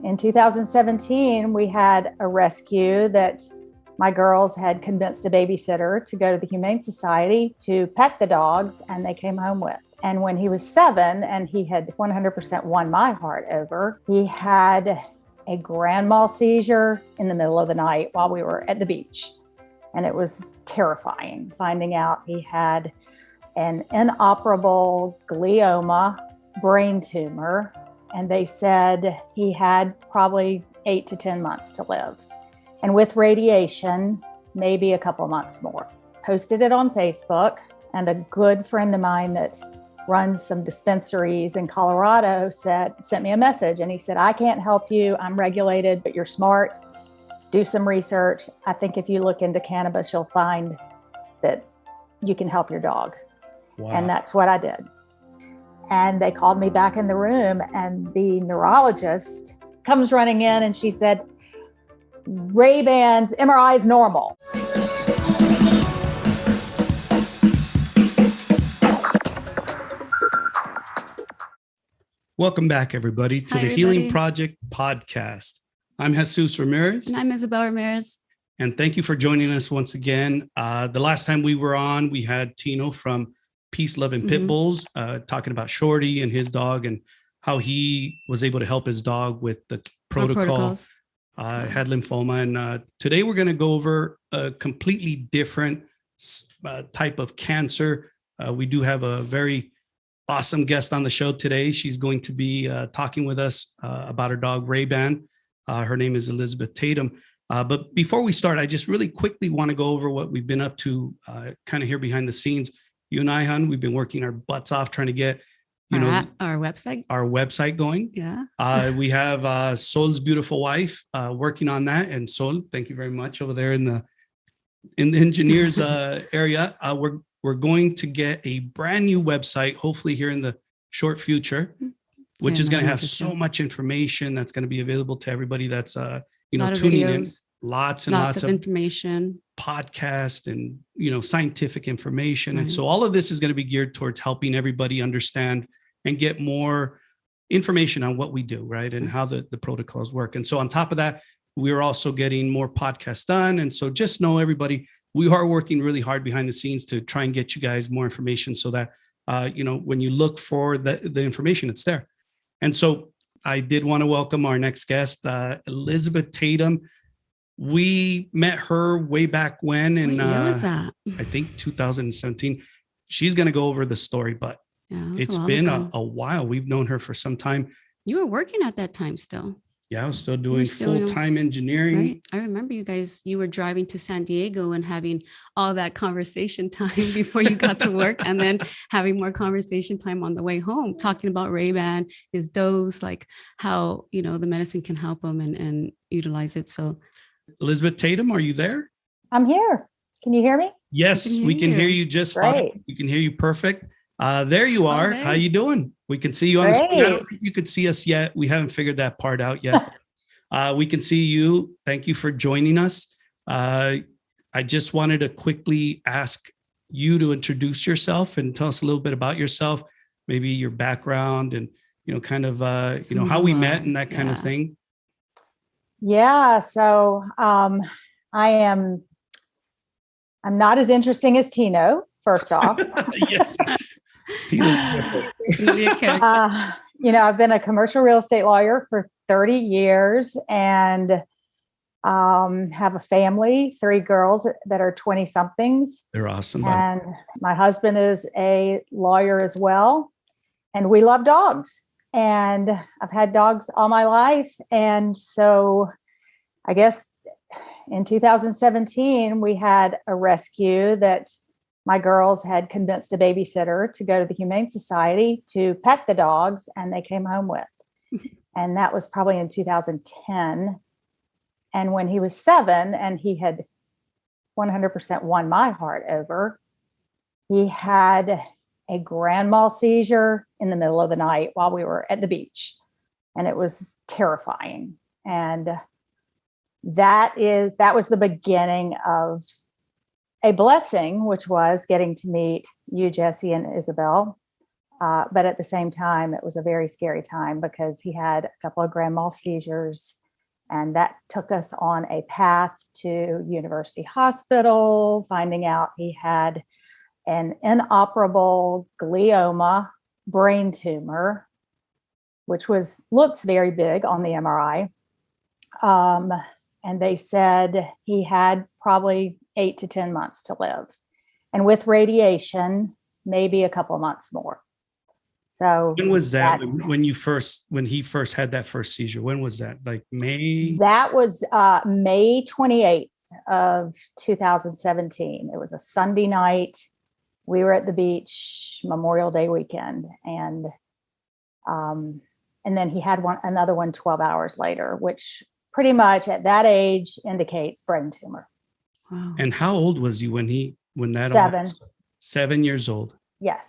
in 2017, we had a rescue that my girls had convinced a babysitter to go to the Humane Society to pet the dogs, and they came home with. And when he was 7 and he had 100% won my heart over, he had a grand mal seizure in the middle of the night while we were at the beach. And it was terrifying finding out he had an inoperable glioma brain tumor. And they said he had probably 8 to 10 months to live. And with radiation, maybe a couple months more. Posted it on Facebook, and a good friend of mine that runs some dispensaries in Colorado sent me a message, and he said, I can't help you. I'm regulated, but you're smart. Do some research. I think if you look into cannabis, you'll find that you can help your dog. Wow. And that's what I did. And they called me back in the room, and the neurologist comes running in, and she said, Rayban's MRI is normal. Welcome back, everybody, to the Healing Project podcast. I'm Jesus Ramirez. And I'm Isabel Ramirez. And thank you for joining us once again. The last time we were on, we had Tino from Peace, Love, and Pit Bulls talking about Shorty and his dog and how he was able to help his dog with the protocols. Had lymphoma. And today we're going to go over a completely different type of cancer. We do have a very awesome guest on the show today. She's going to be talking with us about her dog, Rayban. Her name is Elizabeth Tatum. But before we start, I just really quickly want to go over what we've been up to kind of here behind the scenes. You and I, hon, we've been working our butts off trying to get our website going. Yeah. We have Sol's beautiful wife working on that. And Sol, thank you very much over there in the engineers area. We're going to get a brand new website, hopefully here in the short future, which is going to have so much information that's going to be available to everybody that's tuning in. Lots of information, podcast and scientific information. Right. And so all of this is going to be geared towards helping everybody understand and get more information on what we do, right? And how the protocols work. And so on top of that, we're also getting more podcasts done. And so just know, everybody, we are working really hard behind the scenes to try and get you guys more information so that, when you look for the information, it's there. And so I did want to welcome our next guest, Elizabeth Tatum. We met her way back when in, I think 2017. She's going to go over the story, but it's been a while. We've known her for some time. You were working at that time still. Yeah, I was still doing full-time engineering. Right? I remember you were driving to San Diego and having all that conversation time before you got to work, and then having more conversation time on the way home, talking about Rayban, his dose, like how, the medicine can help him and utilize it. So Elizabeth Tatum, are you there? I'm here. Can you hear me? Yes, we can hear you just fine. We can hear you perfect. There you are. How you doing? We can see you on the screen. I don't think you could see us yet. We haven't figured that part out yet. We can see you. Thank you for joining us. I just wanted to quickly ask you to introduce yourself and tell us a little bit about yourself, maybe your background and, kind of, how we met and that kind of thing. Yeah. So I'm not as interesting as Tino, first off. Yes. I've been a commercial real estate lawyer for 30 years and have a family, 3 girls that are 20 somethings. They're awesome. And my husband is a lawyer as well. And we love dogs. And I've had dogs all my life. And so I guess in 2017, we had a rescue that my girls had convinced a babysitter to go to the Humane Society to pet the dogs, and they came home with. And that was probably in 2010. And when he was 7 and he had 100% won my heart over, he had a grand mal seizure in the middle of the night while we were at the beach. And it was terrifying. And that was the beginning of a blessing, which was getting to meet you, Jesse and Isabel. But at the same time, it was a very scary time because he had a couple of grand mal seizures, and that took us on a path to University Hospital, finding out he had an inoperable glioma brain tumor, which looks very big on the MRI. And they said he had probably 8 to 10 months to live. And with radiation, maybe a couple of months more. So when was that when he first had that first seizure? When was that? Like May? That was May 28th of 2017. It was a Sunday night. We were at the beach Memorial Day weekend. And then he had another one 12 hours later, which pretty much at that age indicates brain tumor. Wow. And how old was he when that 7. 7 years old? Yes.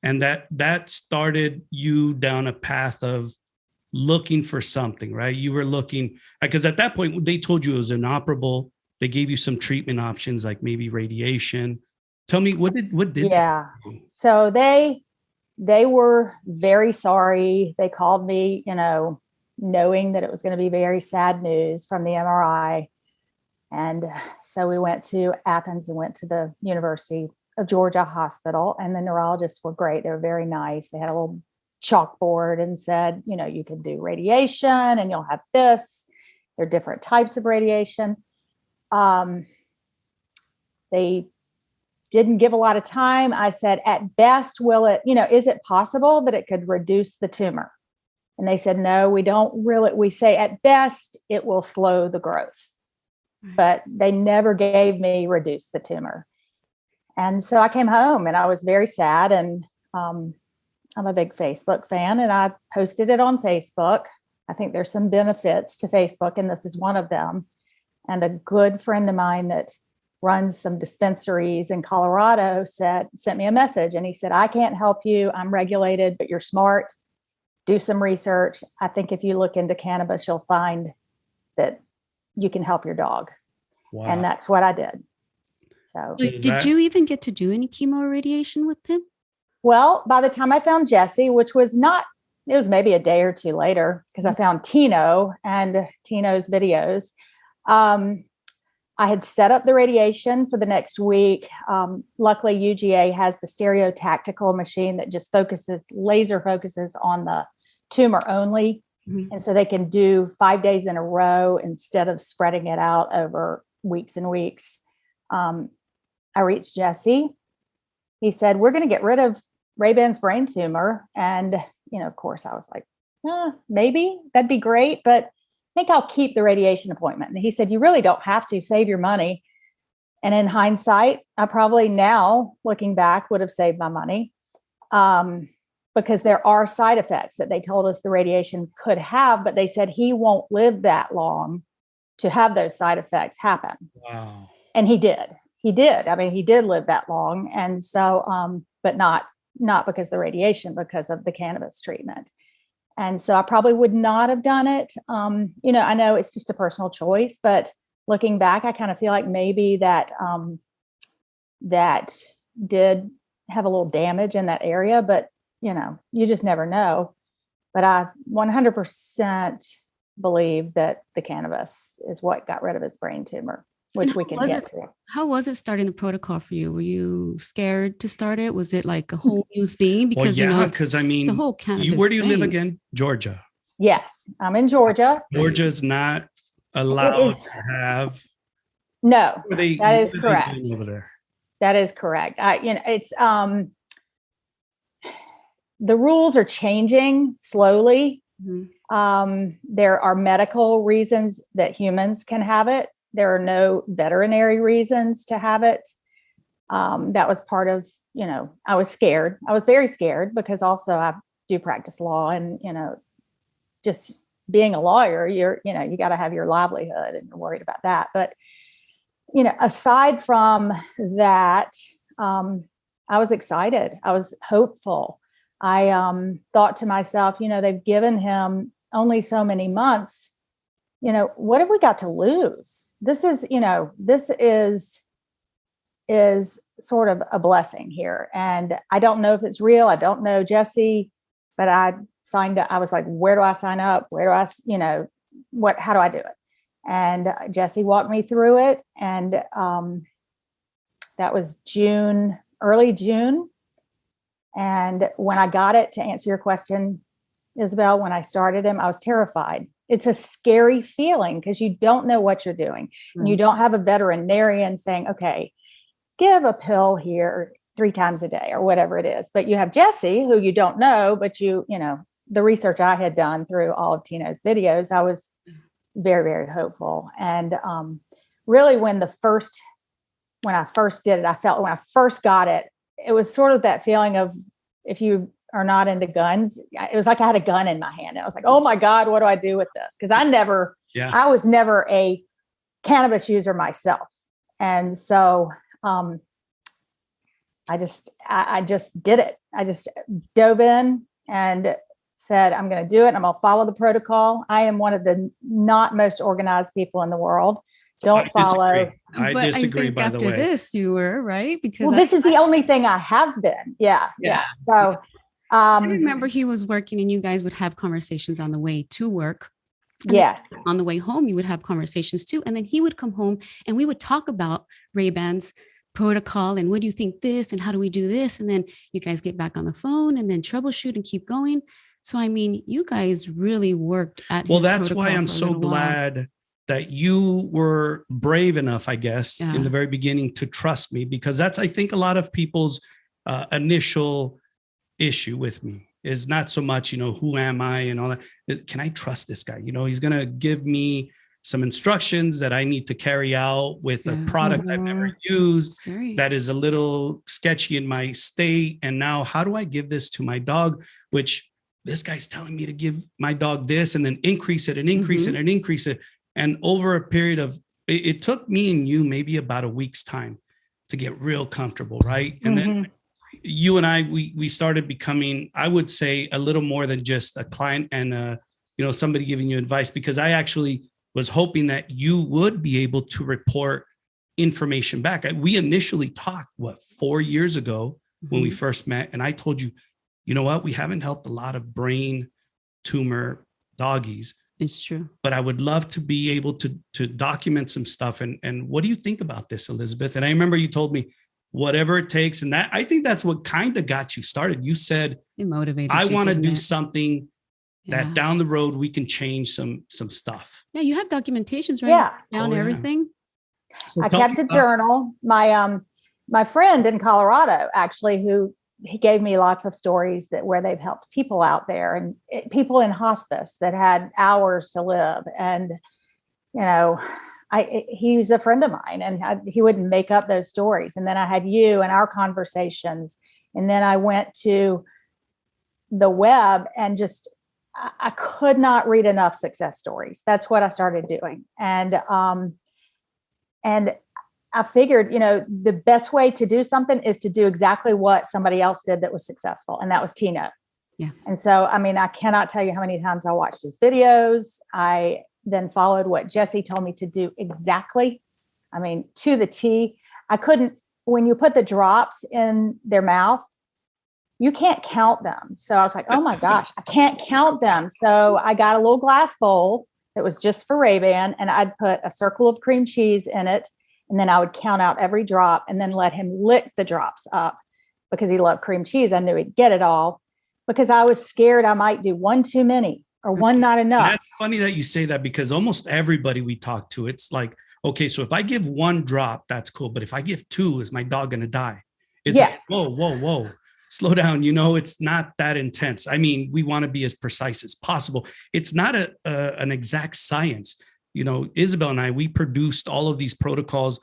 And that started you down a path of looking for something, right? You were looking, because at that point they told you it was inoperable. They gave you some treatment options, like maybe radiation. Tell me, what did yeah. They do? So they were very sorry. They called me, knowing that it was going to be very sad news from the MRI. And so we went to Athens and went to the University of Georgia Hospital, and the neurologists were great. They were very nice. They had a little chalkboard and said, you can do radiation and you'll have this. There are different types of radiation. They didn't give a lot of time. I said, at best, will it, is it possible that it could reduce the tumor? And they said, no, we don't really, we say at best, it will slow the growth. But they never gave me reduce the tumor. And so I came home and I was very sad. And I'm a big Facebook fan, and I posted it on Facebook. I think there's some benefits to Facebook, and this is one of them. And a good friend of mine that runs some dispensaries in Colorado sent me a message, and he said, I can't help you. I'm regulated, but you're smart. Do some research. I think if you look into cannabis, you'll find that you can help your dog. Wow. And that's what I did. So did you even get to do any chemo or radiation with him? Well, by the time I found Jesse, which was it was maybe a day or two later, because I found Tino and Tino's videos. I had set up the radiation for the next week. Luckily, UGA has the stereotactical machine that just laser focuses on the tumor only. Mm-hmm. And so they can do 5 days in a row instead of spreading it out over weeks and weeks. I reached Jesse. He said, we're going to get rid of Rayban's brain tumor. And, of course, I was like, maybe that'd be great, but I think I'll keep the radiation appointment. And he said, you really don't have to save your money. And in hindsight, I probably now, looking back, would have saved my money because there are side effects that they told us the radiation could have, but they said he won't live that long to have those side effects happen. Wow. And he did. I mean, he did live that long. And so, but not because of the radiation, because of the cannabis treatment. And so I probably would not have done it. I know it's just a personal choice, but looking back, I kind of feel like maybe that did have a little damage in that area, but you just never know. But I 100% believe that the cannabis is what got rid of his brain tumor, which we can get to. How was it starting the protocol for you? Were you scared to start it? Was it like a whole new thing? Because because I mean, it's a whole cannabis where do you live thing. again? Georgia. Yes, I'm in Georgia. Georgia's not allowed to have. No, that is correct. Over there. That is correct. It's the rules are changing slowly. Mm-hmm. There are medical reasons that humans can have it. There are no veterinary reasons to have it. That was part of, I was scared. I was very scared because also I do practice law, and, just being a lawyer, you got to have your livelihood, and you're worried about that. But, aside from that, I was excited. I was hopeful. I thought to myself, they've given him only so many months. What have we got to lose? This is sort of a blessing here. And I don't know if it's real. I don't know Jesse, but I signed up. I was like, where do I sign up? Where do I, how do I do it? And Jesse walked me through it. And that was early June. And when I got it, to answer your question, Isabel, when I started him, I was terrified. It's a scary feeling because you don't know what you're doing. Mm-hmm. And you don't have a veterinarian saying, okay, give a pill here 3 times a day or whatever it is. But you have Jesse, who you don't know, but the research I had done through all of Tino's videos, I was very, very hopeful. And really when I first did it, I felt when I first got it, it was sort of that feeling of, if you are not into guns, it was like I had a gun in my hand. And I was like, oh my God, what do I do with this? Because I was never a cannabis user myself. And so I just did it. I just dove in and said, I'm going to do it. I'm going to follow the protocol. I am one of the not most organized people in the world. Don't follow. I disagree, by the way. After this, you were, right? Because this is the only thing I have been. Yeah. So I remember he was working and you guys would have conversations on the way to work. Yes. On the way home, you would have conversations too. And then he would come home and we would talk about Rayban's protocol and what do you think this and how do we do this? And then you guys get back on the phone and then troubleshoot and keep going. So, I mean, you guys really worked at Well, that's why I'm so glad that you were brave enough, I guess, in the very beginning to trust me, because that's, I think, a lot of people's initial issue with me is not so much, who am I and all that. Can I trust this guy? He's going to give me some instructions that I need to carry out with a product I've never used that is a little sketchy in my state. And now how do I give this to my dog, which this guy's telling me to give my dog this and then increase it and increase it and increase it. And over a period of, it took me and you maybe about a week's time to get real comfortable, right? And then you and I, we started becoming, I would say, a little more than just a client and, somebody giving you advice, because I actually was hoping that you would be able to report information back. We initially talked, 4 years ago when we first met, and I told you, you know what, we haven't helped a lot of brain tumor doggies. It's true. But I would love to be able to document some stuff. And what do you think about this, Elizabeth? And I remember you told me, whatever it takes. And that, I think that's what kind of got you started. You said, it motivated I want to do something that down the road we can change some stuff. Yeah, you have documentations, right? Down everything. So I kept a journal. My friend in Colorado, actually, he gave me lots of stories where they've helped people out there and people in hospice that had hours to live. And, he's a friend of mine and he wouldn't make up those stories. And then I had you and our conversations. And then I went to the web and I could not read enough success stories. That's what I started doing. And I figured, the best way to do something is to do exactly what somebody else did that was successful. And that was Tino. Yeah. And so, I cannot tell you how many times I watched his videos. I then followed what Jesse told me to do exactly. To the T. When you put the drops in their mouth, you can't count them. So I was like, oh my gosh, I can't count them. So I got a little glass bowl that was just for Rayban, and I'd put a circle of cream cheese in it. And then I would count out every drop and then let him lick the drops up because he loved cream cheese. I knew he'd get it all because I was scared I might do one too many or one not enough. And that's funny that you say that because almost everybody we talk to, it's like, okay, so if I give 1 drop, that's cool. But if I give 2, is my dog going to die? It's like, whoa. Slow down. It's not that intense. We want to be as precise as possible. It's not an exact science. Isabel and I, we produced all of these protocols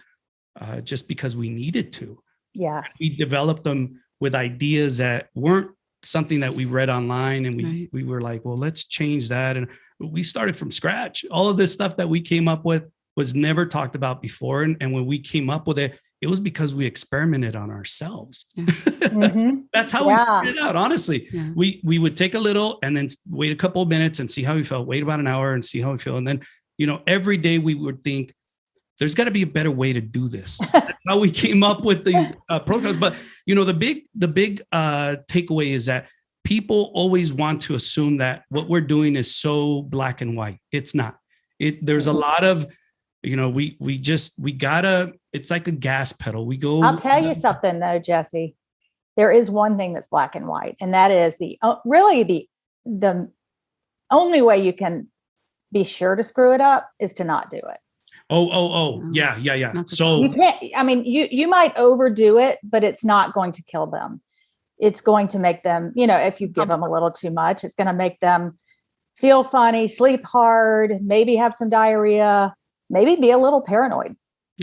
just because we needed to. Yeah. We developed them with ideas that weren't something that we read online. And we were like, well, let's change that. And we started from scratch. All of this stuff that we came up with was never talked about before. And when we came up with it, it was because we experimented on ourselves. Yeah. That's how we figured it out. Honestly, we would take a little and then wait a couple of minutes and see how we felt, wait about an hour and see how we feel. And then, every day we would think, there's got to be a better way to do this. That's how we came up with these protocols. But, the big takeaway is that people always want to assume that what we're doing is so black and white. It's not. There's a lot of, it's like a gas pedal. I'll tell you something though, Jesse. There is one thing that's black and white, and that is the only way you can be sure to screw it up is to not do it. Yeah. So you can't, you might overdo it, but it's not going to kill them. It's going to make them, if you give them a little too much, it's going to make them feel funny, sleep hard, maybe have some diarrhea, maybe be a little paranoid.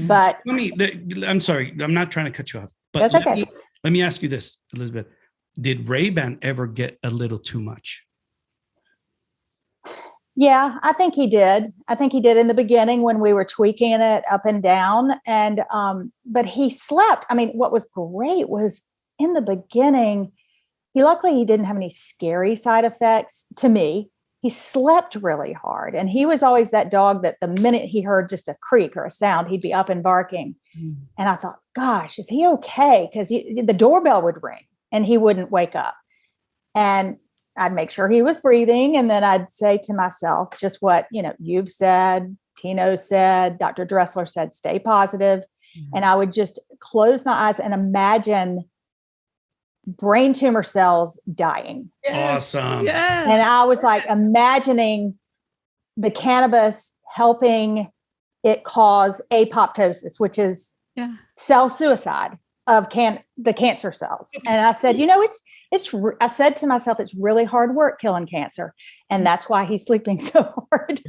But I'm sorry, I'm not trying to cut you off, but that's okay. Let me ask you this, Elizabeth. Did Rayban ever get a little too much? Yeah, I think he did. In the beginning when we were tweaking it up and down. And, but he slept. What was great was in the beginning, luckily he didn't have any scary side effects to me. He slept really hard. And he was always that dog that the minute he heard just a creak or a sound, he'd be up and barking. And I thought, gosh, is he okay? Because the doorbell would ring and he wouldn't wake up. And I'd make sure he was breathing. And then I'd say to myself, just what, you've said, Tino said, Dr. Dressler said, stay positive. And I would just close my eyes and imagine brain tumor cells dying. Yes. Awesome. Yes. And I was like imagining the cannabis helping it cause apoptosis, which is cell suicide of the cancer cells. And I said, I said to myself, it's really hard work killing cancer. And that's why he's sleeping so hard.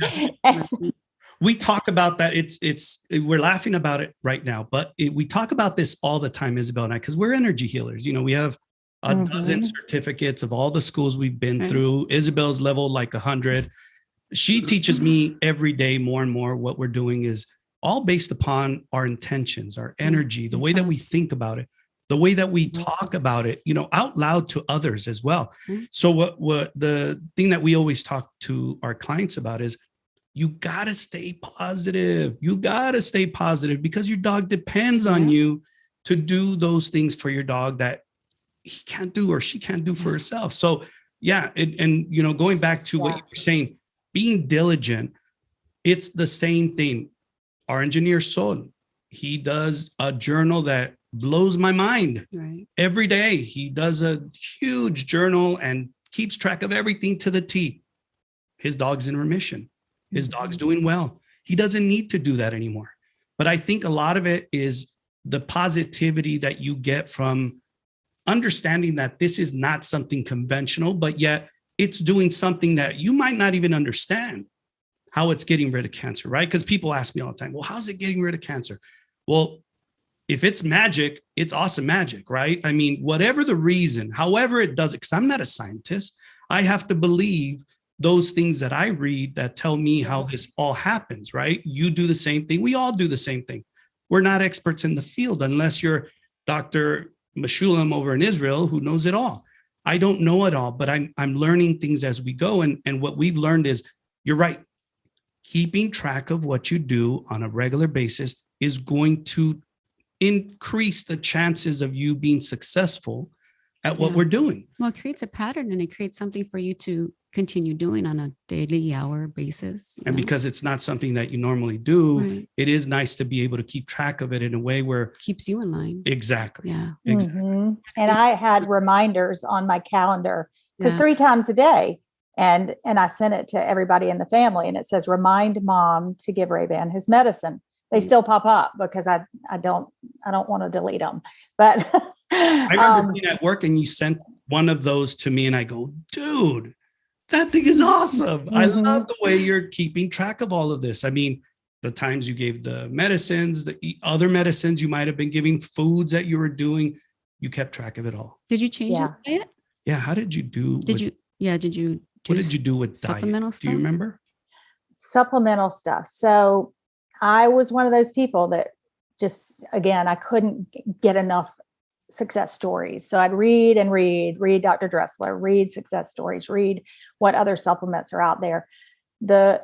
We talk about that. We're laughing about it right now, but we talk about this all the time, Isabel and I, because we're energy healers. We have a dozen certificates of all the schools we've been through. Isabel's level like 100. She teaches me every day more and more. What we're doing is all based upon our intentions, our energy, the way that we think about it, the way that we talk about it, out loud to others as well. So what the thing that we always talk to our clients about is you got to stay positive. You got to stay positive because your dog depends on you to do those things for your dog that he can't do or she can't do for herself. So going back to what you were saying, being diligent, it's the same thing. Our engineer Sol, he does a journal that blows my mind. Every day. He does a huge journal and keeps track of everything to the T. His dog's in remission. His dog's doing well. He doesn't need to do that anymore. But I think a lot of it is the positivity that you get from understanding that this is not something conventional, but yet it's doing something that you might not even understand how it's getting rid of cancer, right? Because people ask me all the time, well, how's it getting rid of cancer? Well, if it's magic, it's awesome magic, right? Whatever the reason, however it does it, because I'm not a scientist, I have to believe those things that I read that tell me how this all happens, right? You do the same thing. We all do the same thing. We're not experts in the field unless you're Dr. Meshulam over in Israel who knows it all. I don't know it all, but I'm learning things as we go. And what we've learned is, you're right. Keeping track of what you do on a regular basis is going to increase the chances of you being successful at what we're doing. Well, it creates a pattern and it creates something for you to continue doing on a daily hour basis. And because it's not something that you normally do, it is nice to be able to keep track of it in a way where keeps you in line. Exactly. Yeah. Exactly. And I had reminders on my calendar because 3 times a day. And I sent it to everybody in the family and it says, remind mom to give Rayban his medicine. They still pop up because I don't want to delete them. But I remember being at work and you sent one of those to me and I go, dude, that thing is awesome. I love the way you're keeping track of all of this. The times you gave the medicines, the other medicines you might have been giving, foods that you were doing, you kept track of it all. Did you change his diet? Yeah. How did you do? What did you do with supplemental diet? Stuff? Do you remember? Supplemental stuff. So I was one of those people that just, again, I couldn't get enough success stories. So I'd read Dr. Dressler, read success stories, read what other supplements are out there. The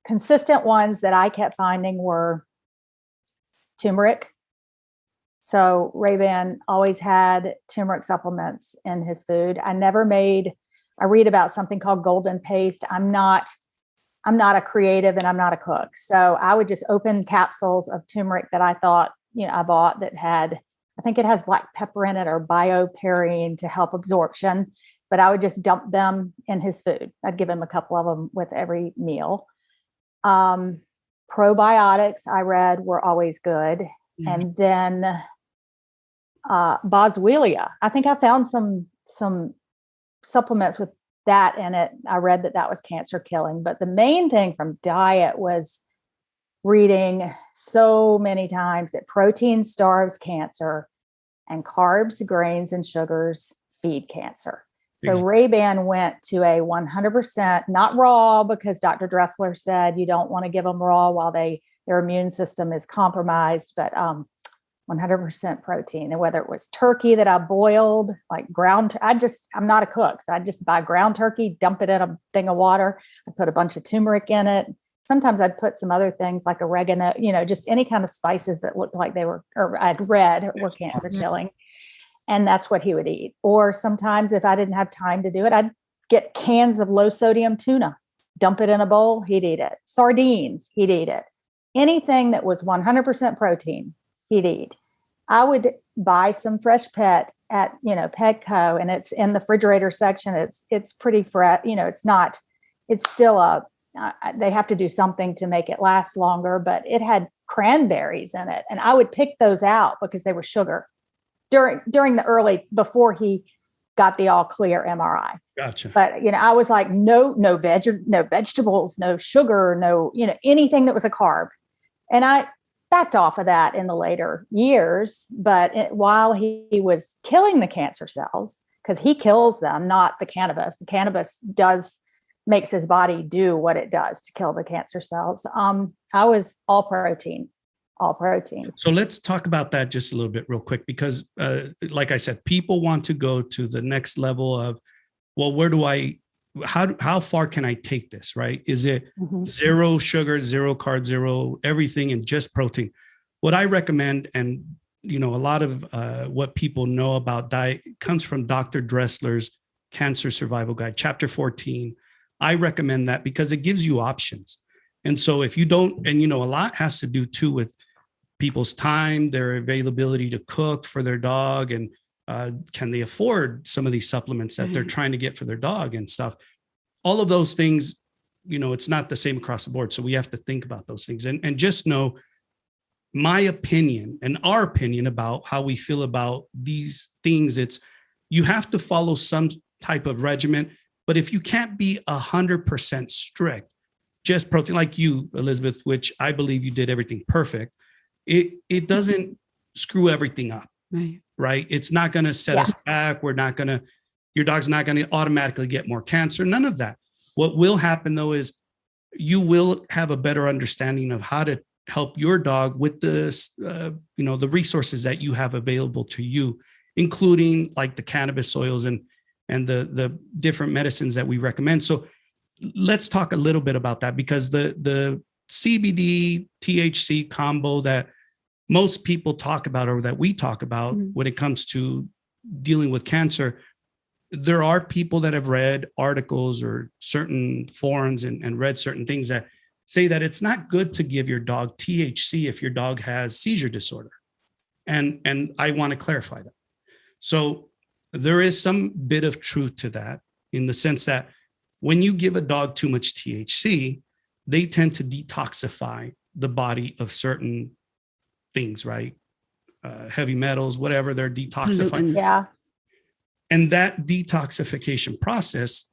consistent ones that I kept finding were turmeric. So Rayban always had turmeric supplements in his food. I read about something called golden paste. I'm not a creative and I'm not a cook. So I would just open capsules of turmeric that I thought, I bought that had, I think it has black pepper in it or bioperine to help absorption, but I would just dump them in his food. I'd give him a couple of them with every meal. Probiotics I read were always good. Mm-hmm. And then boswellia. I think I found some supplements with that in it. I read that was cancer killing, but the main thing from diet was reading so many times that protein starves cancer and carbs, grains, and sugars feed cancer. So Rayban went to a 100%, not raw, because Dr. Dressler said you don't want to give them raw while their immune system is compromised, but 100% protein. And whether it was turkey that I boiled, like ground, I'm not a cook. So I just buy ground turkey, dump it in a thing of water. I put a bunch of turmeric in it. Sometimes I'd put some other things like oregano, just any kind of spices that looked like they were, or I'd read were cancer killing. And that's what he would eat. Or sometimes if I didn't have time to do it, I'd get cans of low sodium tuna, dump it in a bowl, he'd eat it. Sardines, he'd eat it. Anything that was 100% protein, he'd eat. I would buy some fresh pet at, FECO, and it's in the refrigerator section. It's pretty fresh. It's still they have to do something to make it last longer, but it had cranberries in it. And I would pick those out because they were sugar during the early, before he got the all clear MRI. Gotcha. But, I was like, no vegetables, no sugar, no, anything that was a carb. And I backed off of that in the later years. But while he was killing the cancer cells, because he kills them, not the cannabis makes his body do what it does to kill the cancer cells. I was all protein. So let's talk about that just a little bit real quick, because like I said, people want to go to the next level of, well, how far can I take this, right? Is it zero sugar, zero carbs, zero everything, and just protein? What I recommend, and a lot of what people know about diet comes from Dr. Dressler's Cancer Survival Guide, chapter 14. I recommend that because it gives you options. And so if you don't, and a lot has to do too with people's time, their availability to cook for their dog, and can they afford some of these supplements that they're trying to get for their dog and stuff. All of those things, it's not the same across the board. So we have to think about those things and just know my opinion and our opinion about how we feel about these things. It's, you have to follow some type of regimen, but if you can't be 100% strict, just protein, like you, Elizabeth, which I believe you did everything perfect, it doesn't screw everything up, right? It's not going to set us back. Your dog's not going to automatically get more cancer. None of that. What will happen though is you will have a better understanding of how to help your dog with this, the resources that you have available to you, including like the cannabis oils and the different medicines that we recommend. So let's talk a little bit about that, because the CBD THC combo that most people talk about, or that we talk about when it comes to dealing with cancer, there are people that have read articles or certain forums and read certain things that say that it's not good to give your dog THC if your dog has seizure disorder. And I want to clarify that. So there is some bit of truth to that, in the sense that when you give a dog too much THC, they tend to detoxify the body of certain things, right? Heavy metals, whatever, they're detoxifying. Yeah. And that detoxification process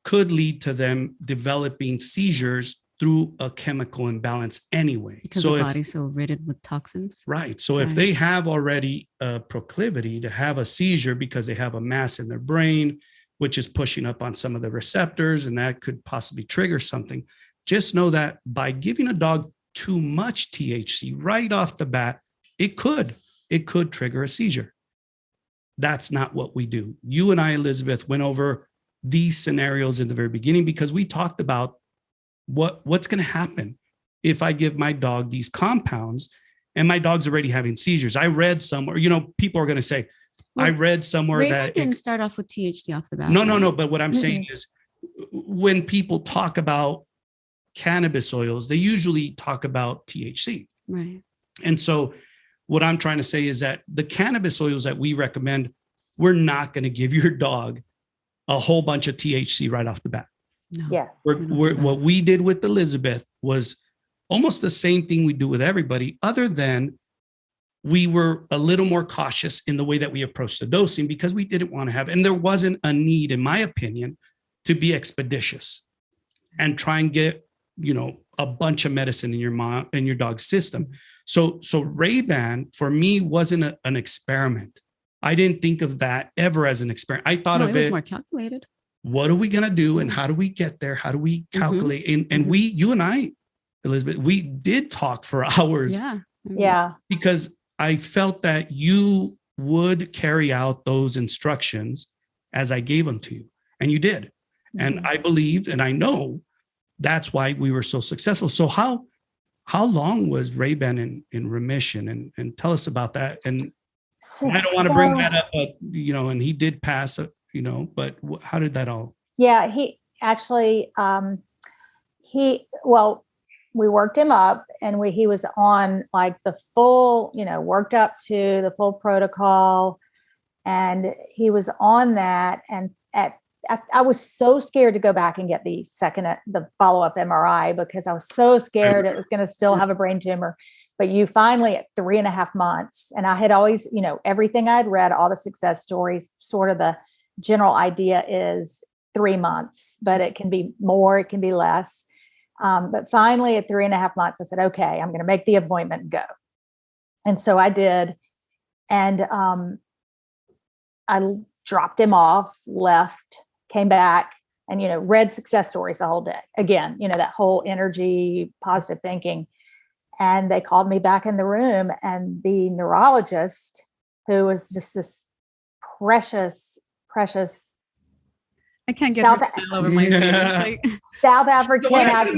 could lead to them developing seizures through a chemical imbalance anyway. Because the body's so riddled with toxins. Right. So if they have already a proclivity to have a seizure because they have a mass in their brain, which is pushing up on some of the receptors, and that could possibly trigger something, just know that by giving a dog too much THC right off the bat, it could trigger a seizure. That's not what we do. You and I, Elizabeth, went over these scenarios in the very beginning, because we talked about what's going to happen if I give my dog these compounds and my dog's already having seizures. I read somewhere, people are going to say, I read somewhere Rayban that didn't start off with THC off the bat. No. But what I'm saying is, when people talk about cannabis oils, they usually talk about THC. Right. And so what I'm trying to say is that the cannabis oils that we recommend, we're not going to give your dog a whole bunch of THC right off the bat. No. Yeah. What we did with Elizabeth was almost the same thing we do with everybody, other than we were a little more cautious in the way that we approached the dosing, because we didn't want to have, and there wasn't a need, in my opinion, to be expeditious and try and get, a bunch of medicine in your dog's system. So Rayban for me wasn't an experiment. I didn't think of that ever as an experiment. I thought of it was more calculated. What are we going to do, and how do we get there? How do we calculate? And you and I, Elizabeth, we did talk for hours. Yeah. Because I felt that you would carry out those instructions as I gave them to you, and you did. And I believed, and I know that's why we were so successful. So how long was Rayban in remission? And tell us about that. And I don't want to bring that up, but, and he did pass, but how did that all? Yeah, he actually, we worked him up, and he was on like the full, worked up to the full protocol, and he was on that. And I was so scared to go back and get the follow-up MRI, because I was so scared it was going to still have a brain tumor. But you finally, at 3.5 months, and I had always, everything I'd read, all the success stories, sort of the general idea is 3 months, but it can be more, it can be less. But finally at 3.5 months, I said, okay, I'm going to make the appointment and go. And so I did. And I dropped him off, left, came back, and, read success stories the whole day. Again, that whole energy, positive thinking. And they called me back in the room, and the neurologist, who was just this precious, I can't get all over my face. South African accent.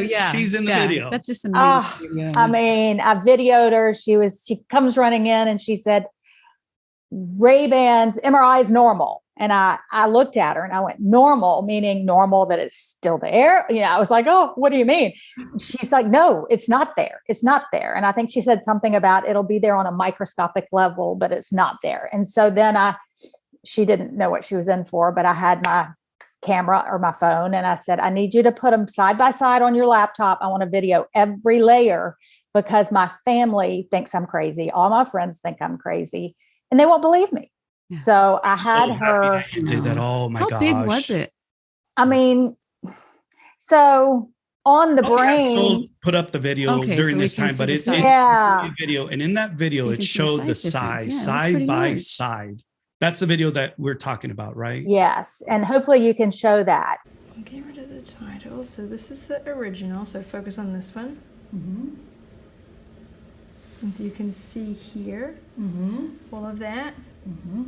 Yeah, she's in the video. That's just amazing. I mean, I videoed her. She comes running in, and she said, Rayban's MRI is normal. And I looked at her and I went, normal, meaning normal that it's still there. I was like, oh, what do you mean? She's like, no, it's not there. It's not there. And I think she said something about it'll be there on a microscopic level, but it's not there. And so then she didn't know what she was in for, but I had my camera or my phone, and I said, I need you to put them side by side on your laptop. I want to video every layer, because my family thinks I'm crazy. All my friends think I'm crazy, and they won't believe me. Yeah. So I had her. You did that. Oh my gosh. How big was it? I mean, so on the brain. Put up the video during this time, but it's a video. And in that video, it showed the size, side by side. That's the video that we're talking about, right? Yes. And hopefully you can show that. I'll get rid of the title. So this is the original. So focus on this one. Mm-hmm. And so you can see here all of that. Mm-hmm.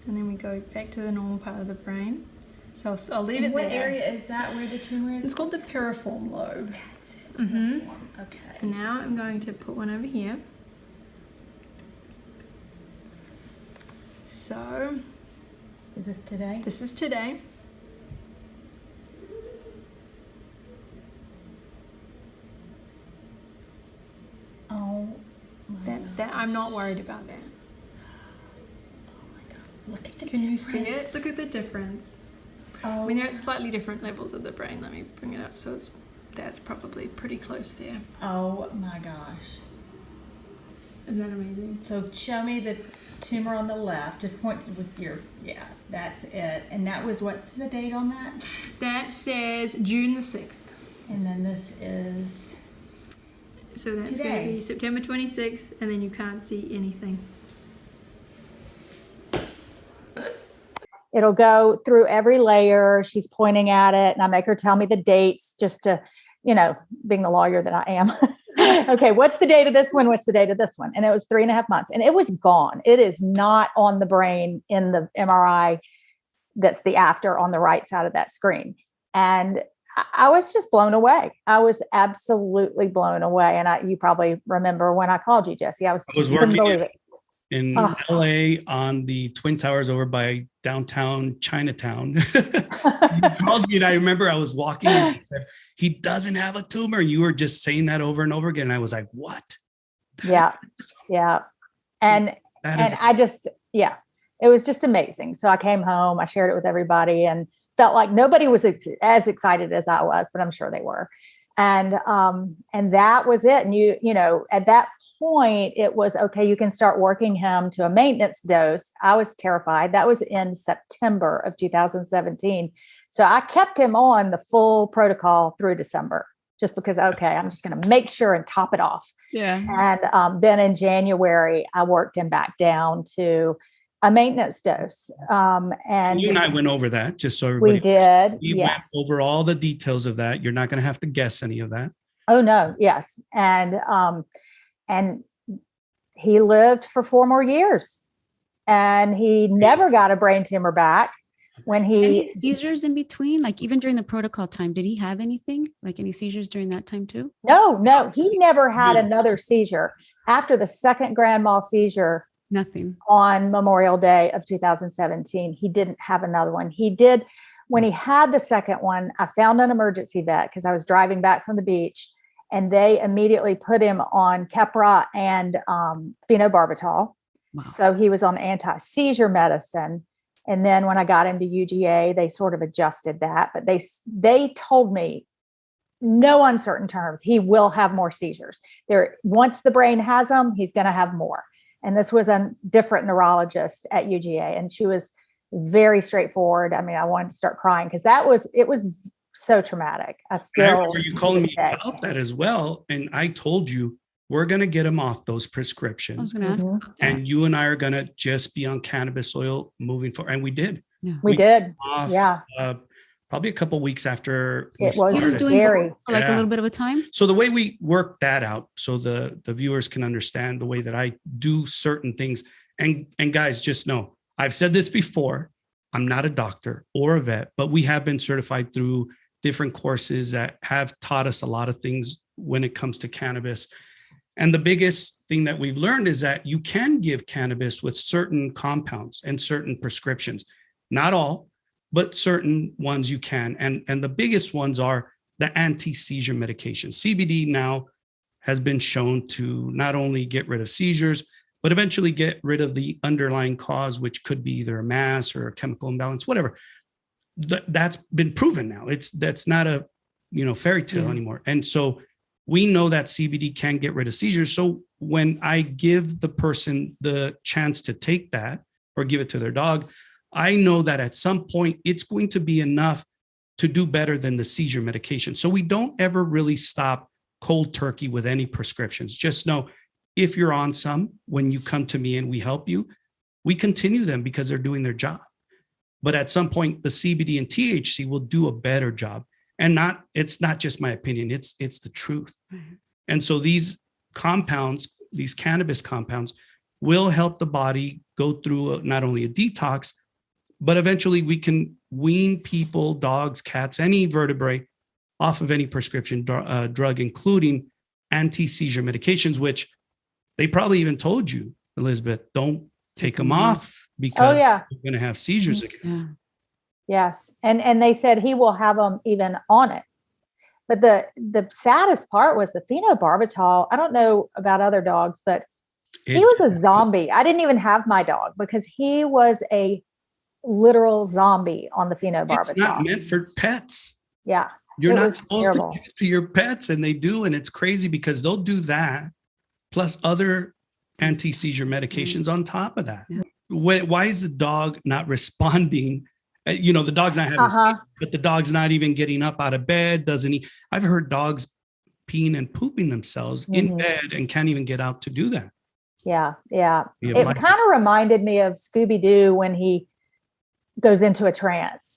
And then we go back to the normal part of the brain. So I'll leave it there. What area is that where the tumor is? It's called the piriform lobe. That's it. Mm-hmm. Okay. And now I'm going to put one over here. So. Is this today? This is today. Oh. That I'm not worried about that. Look at the Can difference. you see it? Look at the difference. Oh. I mean, they're at slightly different levels of the brain. Let me bring it up. So that's probably pretty close there. Oh my gosh. Isn't that amazing? So show me the tumor on the left. Just point with your, that's it. And that was, what's the date on that? That says June the 6th. And then this is? So that's going to be September 26th, and then you can't see anything. It'll go through every layer. She's pointing at it, and I make her tell me the dates just to, being the lawyer that I am. Okay, what's the date of this one? What's the date of this one? And it was 3.5 months, and it was gone. It is not on the brain in the MRI. That's the after on the right side of that screen. And I was just blown away. I was absolutely blown away. And you probably remember when I called you, Jesse. I was working believe it. in LA on the Twin Towers over by downtown Chinatown. You called me and I remember I was walking and you said, he doesn't have a tumor. And you were just saying that over and over again. And I was like, what? Yeah. And I just, it was just amazing. So I came home, I shared it with everybody and felt like nobody was as excited as I was, but I'm sure they were. And that was it. And you know, at that point it was okay. You can start working him to a maintenance dose. I was terrified. That was in September of 2017. So I kept him on the full protocol through December, just because, okay, I'm just going to make sure and top it off. Yeah. And then in January, I worked him back down to a maintenance dose. And you and I went over that just so everybody. We did. We went over all the details of that. You're not going to have to guess any of that. Oh no. Yes. And he lived for 4 more years and he never got a brain tumor back. When any seizures in between, like even during the protocol time, did he have anything like any seizures during that time too? No, he never had another seizure after the second grand mal seizure. Nothing on Memorial Day of 2017. He didn't have another one. He did when he had the second one. I found an emergency vet because I was driving back from the beach, and they immediately put him on Keppra and phenobarbital. Wow. So he was on anti-seizure medicine. And then when I got him to UGA, they sort of adjusted that, but they told me no uncertain terms, he will have more seizures. Once the brain has them, he's going to have more. And this was a different neurologist at UGA, and she was very straightforward. I mean, I wanted to start crying because it was so traumatic. I remember you calling me about that as well. And I told you, we're going to get him off those prescriptions. I was going to ask. And you and I are going to just be on cannabis oil moving forward. And we did. Yeah. We did. Probably a couple of weeks after it was scary. For like a little bit of a time. So the way we work that out, so the viewers can understand the way that I do certain things. And guys, just know, I've said this before, I'm not a doctor or a vet, but we have been certified through different courses that have taught us a lot of things when it comes to cannabis. And the biggest thing that we've learned is that you can give cannabis with certain compounds and certain prescriptions, not all, but certain ones you can. And the biggest ones are the anti-seizure medication. CBD now has been shown to not only get rid of seizures, but eventually get rid of the underlying cause, which could be either a mass or a chemical imbalance, whatever. That's been proven now. That's not a fairy tale anymore. And so we know that CBD can get rid of seizures. So when I give the person the chance to take that or give it to their dog, I know that at some point it's going to be enough to do better than the seizure medication. So we don't ever really stop cold turkey with any prescriptions. Just know if you're on some, when you come to me and we help you, we continue them because they're doing their job. But at some point, the CBD and THC will do a better job. And it's not just my opinion, it's the truth. Mm-hmm. And so these compounds, these cannabis compounds will help the body go through not only a detox, but eventually we can wean people, dogs, cats, any vertebrae off of any prescription drug, including anti-seizure medications, which they probably even told you, Elizabeth, don't take them off because you're going to have seizures again. Yeah. Yes. And they said he will have them even on it. But the saddest part was the phenobarbital. I don't know about other dogs, but he was a zombie. I didn't even have my dog because he was a literal zombie on the phenobarbital. It's not meant for pets. Yeah. You're not supposed to give it to your pets, and they do. And it's crazy because they'll do that plus other anti-seizure medications on top of that. Yeah. Why is the dog not responding? The dog's not having sleep, but the dog's not even getting up out of bed, doesn't he? I've heard dogs peeing and pooping themselves in bed and can't even get out to do that. Yeah. It kind of reminded me of Scooby-Doo when he goes into a trance.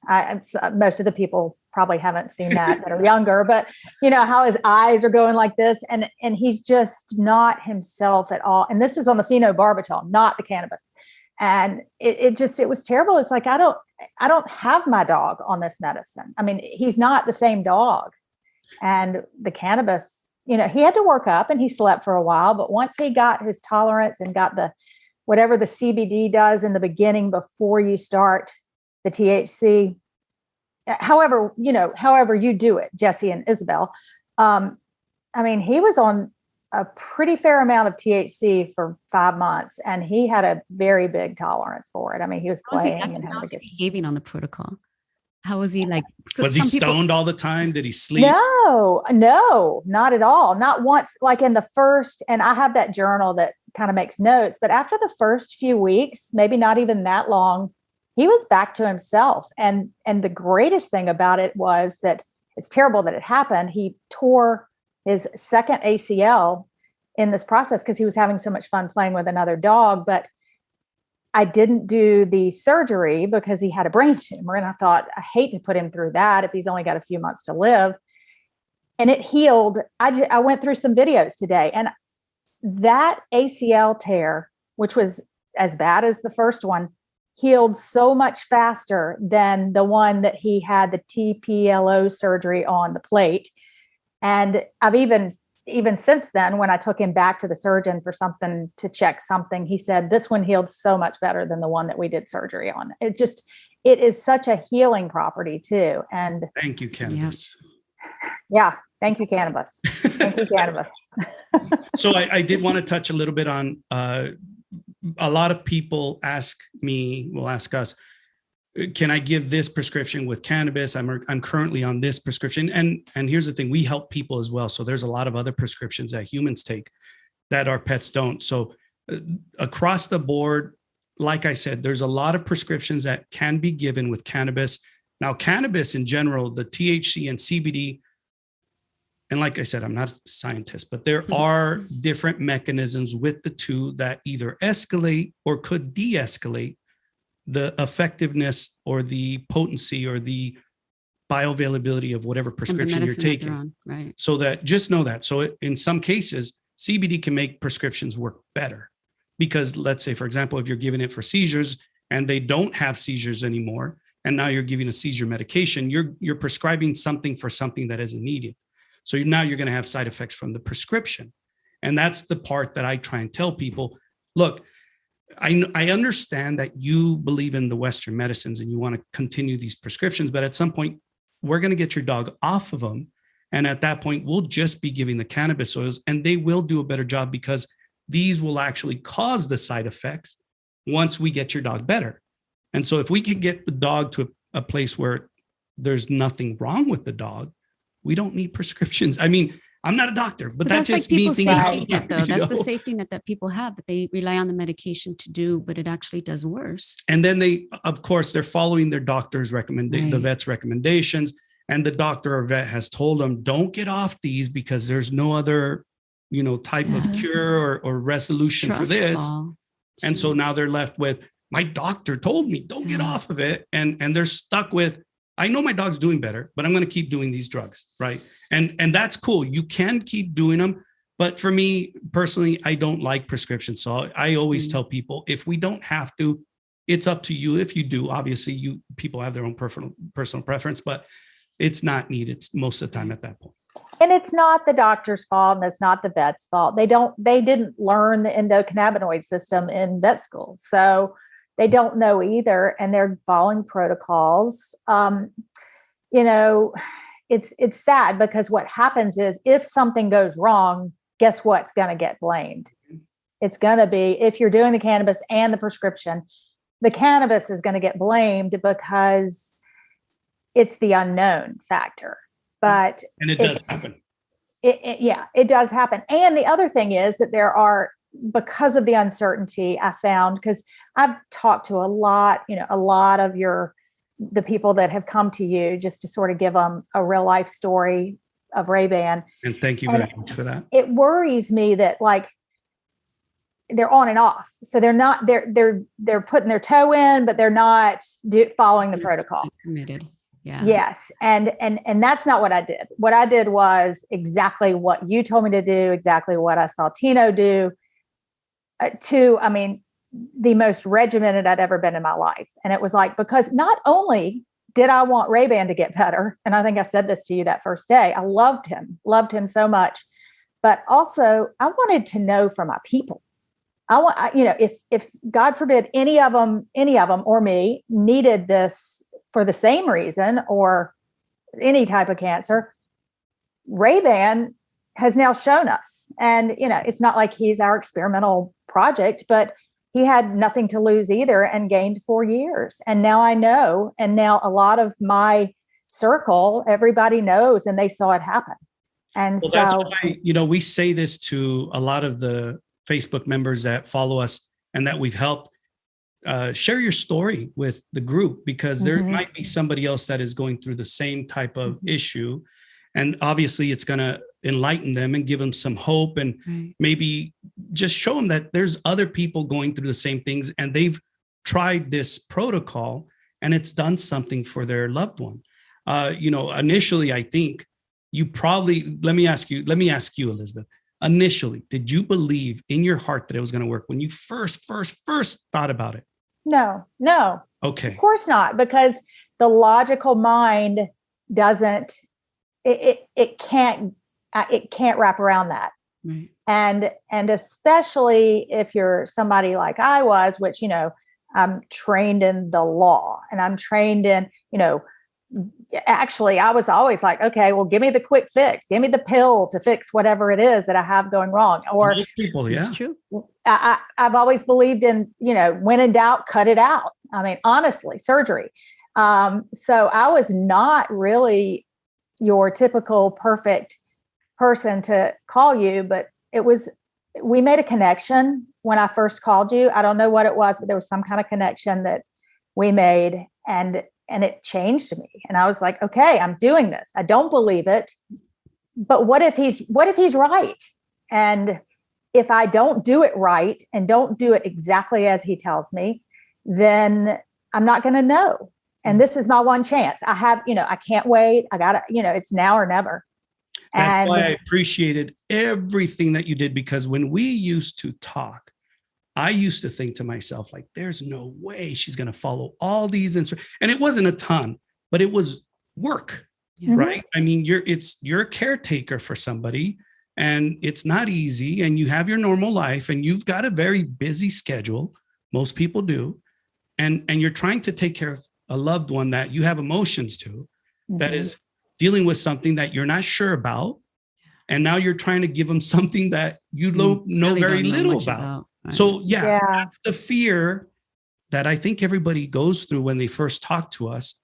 Most of the people probably haven't seen that are younger, but how his eyes are going like this and he's just not himself at all. And this is on the phenobarbital, not the cannabis. And it was terrible. It's like, I don't have my dog on this medicine. I mean, he's not the same dog. And the cannabis, he had to work up and he slept for a while, but once he got his tolerance and got whatever the CBD does in the beginning before you start the THC, however you do it, Jesse and Isabel, I mean, he was on a pretty fair amount of THC for 5 months, and he had a very big tolerance for it. I mean, he was playing and having a good behaving on the protocol. How was he like? So was he stoned all the time? Did he sleep? No, not at all. Not once, like in the first, and I have that journal that kind of makes notes, but after the first few weeks, maybe not even that long, he was back to himself. And the greatest thing about it was that it's terrible that it happened. He tore his second ACL in this process because he was having so much fun playing with another dog. But I didn't do the surgery because he had a brain tumor. And I thought, I hate to put him through that if he's only got a few months to live. And it healed. I went through some videos today, and that ACL tear, which was as bad as the first one, healed so much faster than the one that he had the TPLO surgery on the plate. And I've even since then, when I took him back to the surgeon for something to check something, he said, this one healed so much better than the one that we did surgery on. It is such a healing property too. And thank you, cannabis. Yeah. Thank you, cannabis. Thank you, cannabis. So I did want to touch a little bit on, a lot of people will ask us, can I give this prescription with cannabis? I'm currently on this prescription. And here's the thing, we help people as well. So there's a lot of other prescriptions that humans take that our pets don't. So across the board, like I said, there's a lot of prescriptions that can be given with cannabis. Now, cannabis in general, the THC and CBD, and like I said, I'm not a scientist, but there are different mechanisms with the two that either escalate or could de-escalate the effectiveness or the potency or the bioavailability of whatever prescription you're taking. Right. So that just know that. So in some cases, CBD can make prescriptions work better because let's say, for example, if you're giving it for seizures and they don't have seizures anymore, and now you're giving a seizure medication, you're prescribing something for something that isn't needed. So now you're going to have side effects from the prescription. And that's the part that I try and tell people, look, I understand that you believe in the Western medicines and you want to continue these prescriptions, but at some point we're going to get your dog off of them. And at that point, we'll just be giving the cannabis oils and they will do a better job because these will actually cause the side effects once we get your dog better. And so if we can get the dog to a place where there's nothing wrong with the dog, we don't need prescriptions. I mean, I'm not a doctor, but that's just like me thinking. That's the safety net that people have, that they rely on the medication to do, but it actually does worse. And then of course, they're following their doctor's recommendation, the vet's recommendations. And the doctor or vet has told them, don't get off these because there's no other, type of cure or resolution for this. And so now they're left with, my doctor told me, don't get off of it. And they're stuck with, I know my dog's doing better, but I'm going to keep doing these drugs. Right. And that's cool. You can keep doing them. But for me personally, I don't like prescriptions. So I always tell people, if we don't have to, it's up to you. If you do, obviously people have their own personal preference, but it's not needed most of the time at that point. And it's not the doctor's fault and it's not the vet's fault. They didn't learn the endocannabinoid system in vet school. So they don't know either. And they're following protocols. It's sad because what happens is if something goes wrong, guess what's going to get blamed? It's going to be, if you're doing the cannabis and the prescription, the cannabis is going to get blamed because it's the unknown factor. And it does happen. It does happen. And the other thing is that there are, because of the uncertainty, I found, because I've talked to a lot of the people that have come to you just to sort of give them a real life story of Rayban. And thank you very much for that. It worries me that they're on and off. So they're putting their toe in, but they're not following the protocol. Committed. Yeah. Yes. And that's not what I did. What I did was exactly what you told me to do, exactly what I saw Tino do. the most regimented I'd ever been in my life. And it was like, because not only did I want Rayban to get better, and I think I said this to you that first day, I loved him so much, but also I wanted to know from my people. If God forbid any of them or me needed this for the same reason or any type of cancer, Rayban has now shown us. And, it's not like he's our experimental project, but he had nothing to lose either and gained 4 years. And now I know. And now a lot of my circle, everybody knows, and they saw it happen. And well, so, that's why, we say this to a lot of the Facebook members that follow us and that we've helped. Share your story with the group, because there might be somebody else that is going through the same type of issue. And obviously it's going to enlighten them and give them some hope, and maybe just show them that there's other people going through the same things and they've tried this protocol and it's done something for their loved one. Initially, I think you probably, let me ask you, Elizabeth, initially, did you believe in your heart that it was going to work when you first thought about it? No. Okay. Of course not, because the logical mind doesn't, it can't wrap around that. Right. And especially if you're somebody like I was, which, I'm trained in the law and I'm trained in, actually I was always like, okay, well, give me the quick fix, give me the pill to fix whatever it is that I have going wrong. Or most people, yeah, it's true. I've always believed in, when in doubt, cut it out. I mean, honestly, surgery. So I was not really your typical perfect person to call you, but we made a connection when I first called you. I don't know what it was, but there was some kind of connection that we made, and it changed me. And I was like, okay, I'm doing this. I don't believe it, but what if he's right? And if I don't do it right and don't do it exactly as he tells me, then I'm not going to know. And this is my one chance. I have, I can't wait. I gotta, it's now or never. That's why I appreciated everything that you did, because when we used to talk, I used to think to myself, like, there's no way she's going to follow all these. And it wasn't a ton, but it was work, right? I mean, you're a caretaker for somebody, and it's not easy, and you have your normal life, and you've got a very busy schedule. Most people do. And you're trying to take care of a loved one that you have emotions to, that is dealing with something that you're not sure about. And now you're trying to give them something that you don't know very little about. Right. So that's the fear that I think everybody goes through when they first talk to us.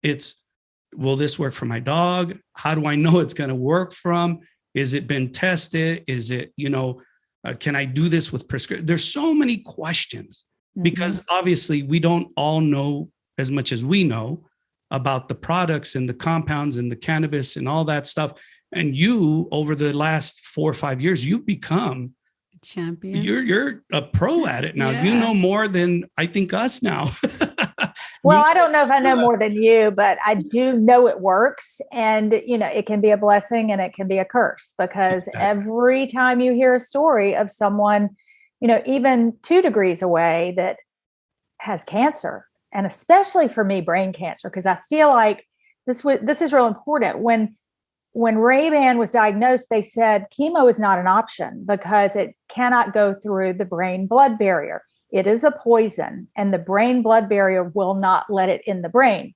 It's, will this work for my dog? How do I know it's going to work from? Is it been tested? Is it, can I do this with prescription? There's so many questions, because obviously we don't all know as much as we know about the products and the compounds and the cannabis and all that stuff. And you, over the last 4 or 5 years, you've become a champion. You're a pro at it now. Yeah. You know more than I think us now. Well, I don't know if I know more than you, but I do know it works. And, it can be a blessing and it can be a curse, because every time you hear a story of someone, even 2 degrees away, that has cancer, and especially for me, brain cancer, because I feel like this is real important. When Rayban was diagnosed, they said chemo is not an option because it cannot go through the brain-blood barrier. It is a poison, and the brain-blood barrier will not let it in the brain.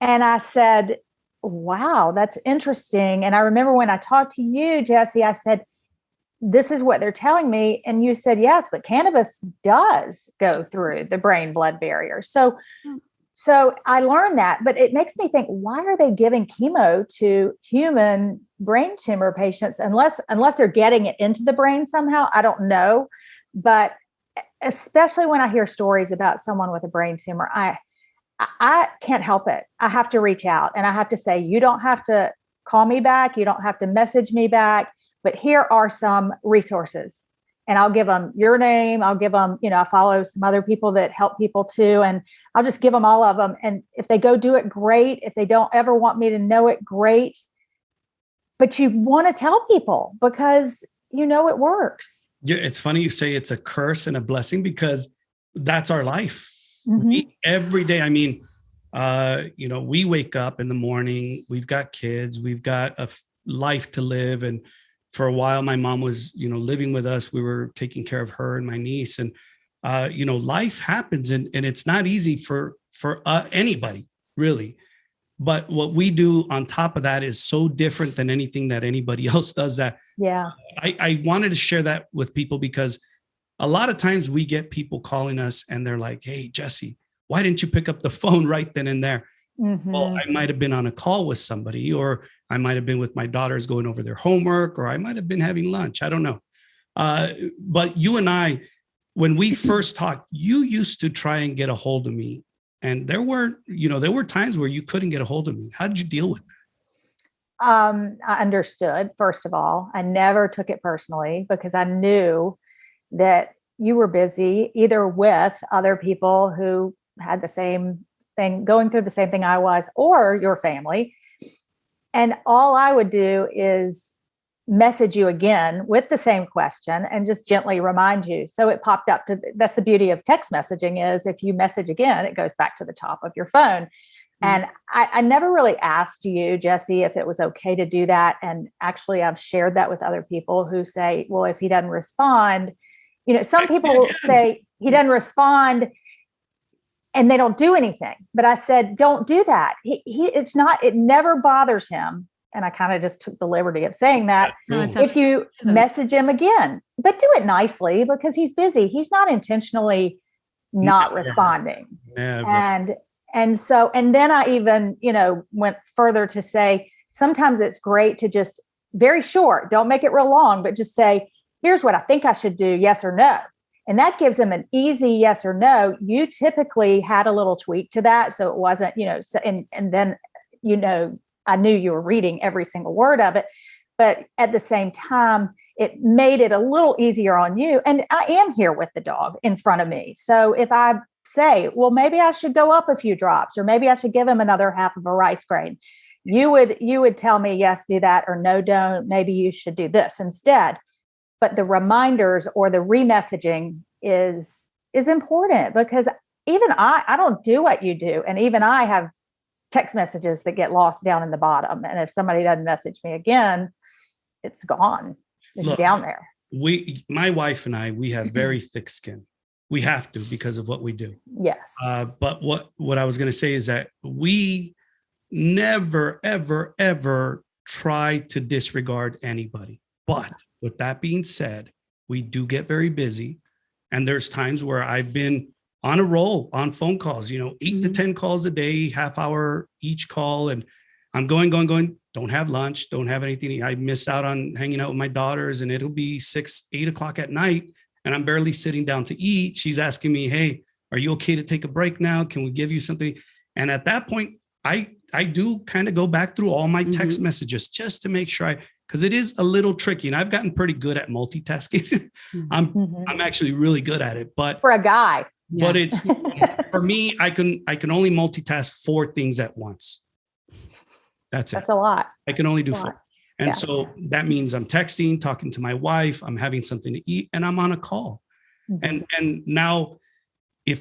And I said, wow, that's interesting. And I remember when I talked to you, Jesse, I said, this is what they're telling me. And you said, yes, but cannabis does go through the brain-blood barrier. So I learned that, but it makes me think, why are they giving chemo to human brain tumor patients unless they're getting it into the brain somehow? I don't know. But especially when I hear stories about someone with a brain tumor, I can't help it. I have to reach out and I have to say, you don't have to call me back. You don't have to message me back, but here are some resources. And I'll give them your name. I'll give them, I follow some other people that help people too. And I'll just give them all of them. And if they go do it, great. If they don't ever want me to know it, great. But you want to tell people because it works. Yeah, it's funny you say it's a curse and a blessing, because that's our life. Mhm. Every day. I mean, we wake up in the morning, we've got kids, we've got a life to live. And for a while, my mom was, living with us. We were taking care of her and my niece, and, life happens, and it's not easy for anybody really. But what we do on top of that is so different than anything that anybody else does, that Yeah. I wanted to share that with people, because a lot of times we get people calling us and they're like, hey, Jesse, why didn't you pick up the phone right then and there? Mhm. Well, I might have been on a call with somebody, or I might have been with my daughters going over their homework, or I might have been having lunch. I don't know. But you and I, when we first talked, you used to try and get a hold of me. And there were times where you couldn't get a hold of me. How did you deal with that? I understood, first of all. I never took it personally because I knew that you were busy either with other people who had the same thing, going through the same thing I was, or your family. And all I would do is message you again with the same question and just gently remind you. So it popped up that's the beauty of text messaging, is if you message again, it goes back to the top of your phone. Mm-hmm. And I never really asked you, Jesse, if it was okay to do that. And actually, I've shared that with other people who say, well, if he doesn't respond, some people say he doesn't respond and they don't do anything. But I said, don't do that. It never bothers him. And I kind of just took the liberty of saying that. If you message him again, but do it nicely, because he's busy. He's not intentionally not responding. Never. And then I even, went further to say, sometimes it's great to just very short, don't make it real long, but just say, here's what I think I should do, yes or no. And that gives them an easy yes or no. You typically had a little tweak to that. So it wasn't, and then, I knew you were reading every single word of it, but at the same time, it made it a little easier on you. And I am here with the dog in front of me. So if I say, well, maybe I should go up a few drops, or maybe I should give him another half of a rice grain, you would tell me, yes, do that, or no, don't. Maybe you should do this instead. But the reminders or the remessaging is important, because even I don't do what you do. And even I have text messages that get lost down in the bottom. And if somebody doesn't message me again, it's gone. It's down there. My wife and I, we have very thick skin. We have to, because of what we do. Yes. But what I was going to say is that we never, ever, ever try to disregard anybody. But with that being said, we do get very busy. And there's times where I've been on a roll on phone calls, 8 to 10 calls a day, half hour each call. And I'm going, don't have lunch, don't have anything. I miss out on hanging out with my daughters, and it'll be 8 o'clock at night, and I'm barely sitting down to eat. She's asking me, hey, are you okay to take a break now? Can we give you something? And at that point, I do kind of go back through all my text messages just to make sure because it is a little tricky, and I've gotten pretty good at multitasking. I'm actually really good at it, but for a guy. But it's for me, I can only multitask 4 things at once. That's it. That's a lot. I can only do 4. And so that means I'm texting, talking to my wife, I'm having something to eat, and I'm on a call. And now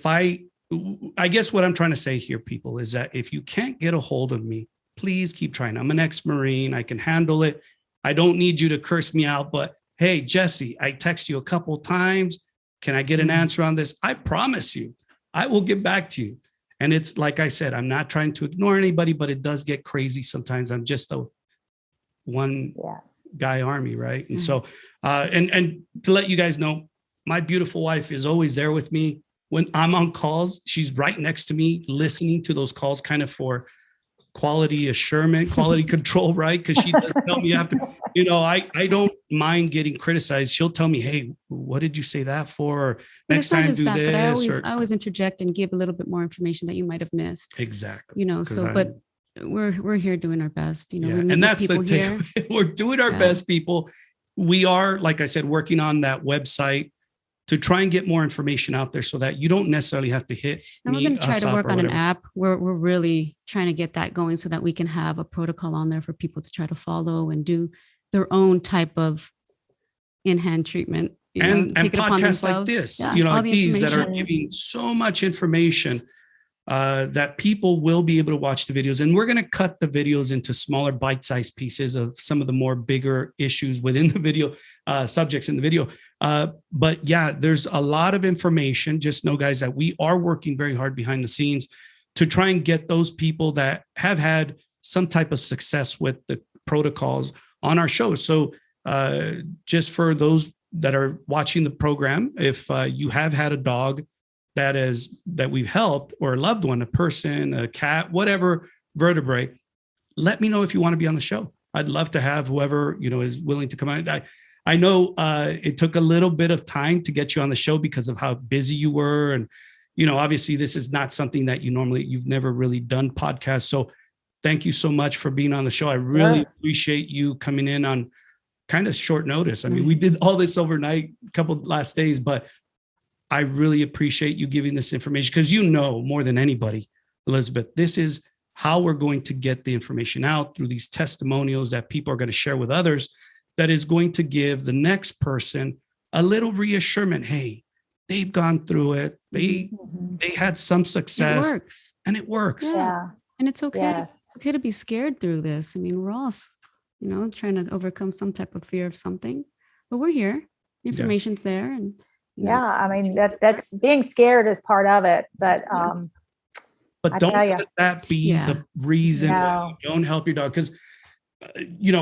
I guess what I'm trying to say here, people, is that if you can't get a hold of me, please keep trying. I'm an ex-Marine. I can handle it. I don't need you to curse me out, but hey, Jesse, I text you a couple of times. Can I get an answer on this? I promise you, I will get back to you. And it's like I said, I'm not trying to ignore anybody, but it does get crazy sometimes. I'm just a one guy army, right? And so, and to let you guys know, my beautiful wife is always there with me when I'm on calls. She's right next to me, listening to those calls, kind of for quality assurance, quality control, right? Because she does tell me after, I don't mind getting criticized. She'll tell me, hey, what did you say that for? Or next time do this. But I always interject and give a little bit more information that you might have missed. Exactly. But we're here doing our best. And that's the thing. We're doing our best, people. We are, like I said, working on that website to try and get more information out there so that you don't necessarily have to hit. And we're going to try to work on an app. We're really trying to get that going so that we can have a protocol on there for people to try to follow and do their own type of in-hand treatment. take it upon podcasts like themselves. this, Yeah, like these that are information. giving so much information that people will be able to watch the videos. And we're going to cut the videos into smaller bite-sized pieces of some of the more bigger issues within the video, subjects in the video. But yeah, there's a lot of information. Just know, guys, that we are working very hard behind the scenes to try and get those people that have had some type of success with the protocols on our show. So just for those that are watching the program, if you have had a dog that we've helped, or a loved one, a person, a cat, whatever vertebrae, let me know if you want to be on the show. I'd love to have whoever, is willing to come out. I know it took a little bit of time to get you on the show because of how busy you were. And, obviously this is not something that you've never really done podcasts. So thank you so much for being on the show. I really appreciate you coming in on kind of short notice. I mean, we did all this overnight, a couple last days, but I really appreciate you giving this information because more than anybody, Elizabeth, this is how we're going to get the information out through these testimonials that people are going to share with others, that is going to give the next person a little reassurance. Hey, they've gone through it. They had some success. It works. And it works. Yeah. And it's okay. Yes. It's okay to be scared through this. I mean, we're all, trying to overcome some type of fear of something, but we're here. Information's there. And I mean, that's being scared is part of it, but don't let that be the reason why you don't help your dog. Because